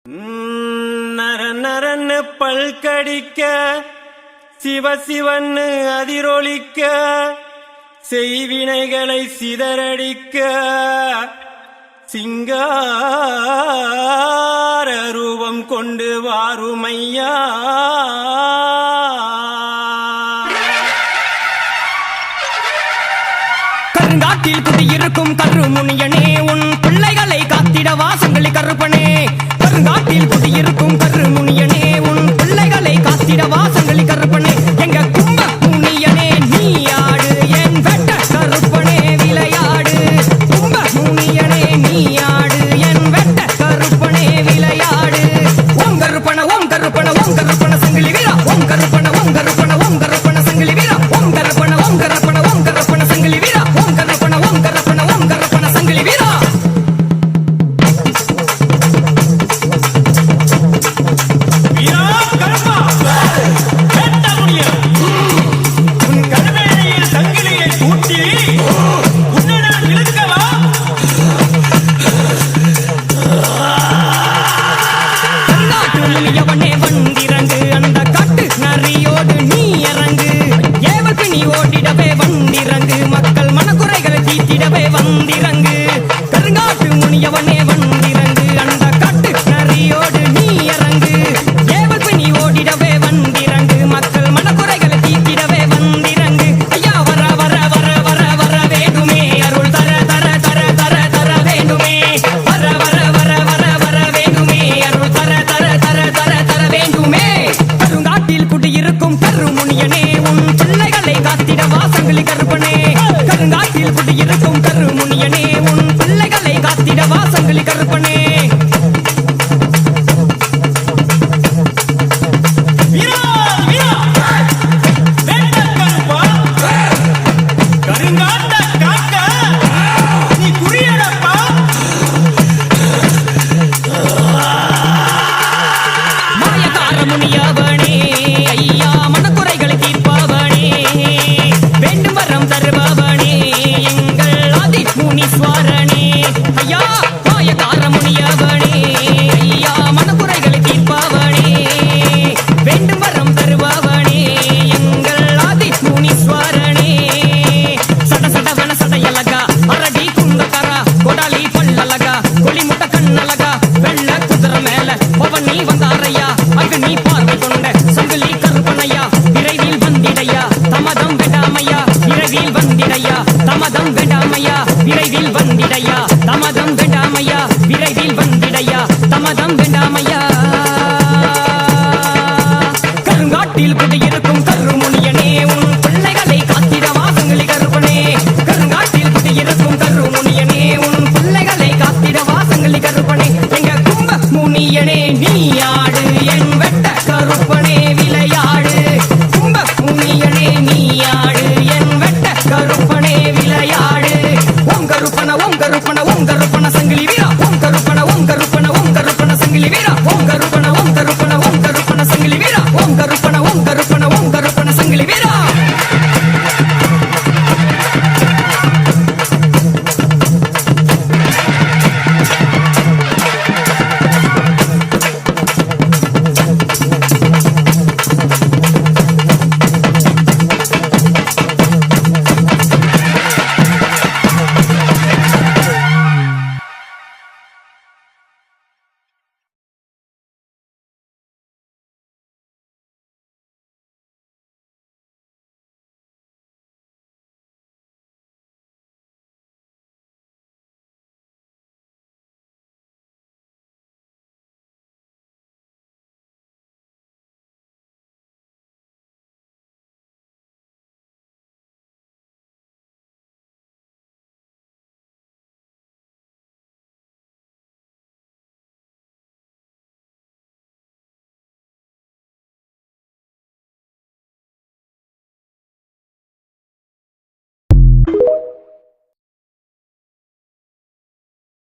நர நரன்னு பல்கடிக்க சிவசிவன்னு அதிரொலிக்க செய்வினைகளை சிதறடிக்க சிங்கார ரூபம் கொண்டு வாருமையா. கருங்காட்டில் குடியிருக்கும் கருமுனியனே, உன் பிள்ளைகளை காத்திட வாசங்களி கருப்பனே. கருங்காட்டில் குடியிருக்கும் கருமுனியனே, உன் பிள்ளைகளை காத்திட வாசங்களி கருப்பனே. எங்க கும்ப முனியனே நீ ஆடு, என் வெட்ட கருப்பனே விளையாடு. கும்ப முனியனே நீ ஆடு, என் வெட்ட கருப்பனே விளையாடு. ஓம் கருப்பன ஓம் கருப்பன ஓம் கருப்பன சங்கிலி வீரா. ஓம் கருப்பன ஓம் கருப்பன ஓம் கருப்பன சங்கிலி வீரா. ஓம் கருப்பன ஓம் கருப்பன ஓம் கருப்பன சங்கிலி வீரா. ஓம் கருப்பன ஓம் கருப்பன ஓம் கருப்பன சங்கிலி வீரா. முனியவனே வந்திறங்கு, அந்த காட்டு நரியோடு நீ இறங்கு. ஏவல் பிணி ஓட்டிடவே வந்திறங்கு, மக்கள் மனக்குறைகளை தீட்டிடவே வந்திறங்கு. கருங்காட்டு முனியவனே வந்திறங்கு, அந்த காட்டு நரியோடு நீ இறங்கு. ஏவல் பிணி ஓட்டிடவே வந்திறங்கு, மக்கள் மனக்குறைகளை தீட்டிடவே வந்திறங்கு. ஐயா வர வர வர வர வர வேண்டுமே, அருள் தர தர தர தர தர வேண்டுமே. வர வர வர வர வர வேண்டுமே, அருள் தர தர தர தர தர வேண்டுமே. கருங்காட்டில் குடியிருக்கும் கருமுனியனே, உன் பிள்ளைகளை காத்திட வாசங்களி கருப்பனே. கருங்காட்டில் குடியிருக்கும் கருமுனியனே, உன் பிள்ளைகளை காத்திட வாசங்களி கருப்பனே. முனியவனே ஐயா மனக்குறைகளை தீர்ப்பவனே, வேண்டும் வரம் தருபவனே, எங்கள் ஆதி முனீஸ்வரனே. ஐயா மாயக்கார முனியவனே ஐயா மனக்குறைகளை தீர்ப்பவனே, வேண்டும் வரம் தருபவனே, எங்கள் ஆதி முனீஸ்வரனே. சட சடவன சடையலகா, அரடி குந்தகரா, கொடாலி பல்லலகா, கொளிமுட்ட கண்ணலகா, வெள்ள குதிரை மேல பவனி வந்தாரையா. அக்னி பார்வை கொண்ட சங்கிலி கருப்பனையா, விரைவில் வந்திடையா தமதம் வேண்டாமையா. விரைவில் வந்திடையா தமதம் வேண்டாமையா. விரைவில் வந்திடையா தமதம் வேண்டாமையா. விரைவில் வந்திடையா தமதம் வேண்டாமையா. கருங்காட்டில் குடியிருக்கும் கருமுனியனே, உன் பிள்ளைகளை காத்திட வாசங்களி கருப்பனே. கருங்காட்டில் குடியிருக்கும் கருமுனியனே, உன் பிள்ளைகளை காத்திட வாசங்களி கருப்பனே. எங்க கும்ப முனியனே நீ ஆடு, என் வெட்ட கருப்பனே விளையாடு. கும்ப முனியனே நீ ஆடு, என் வெட்ட கருப்பனே விளையாடு. ஓம் கருப்பன ஓம் கருப்பன ஓம் கருப்பன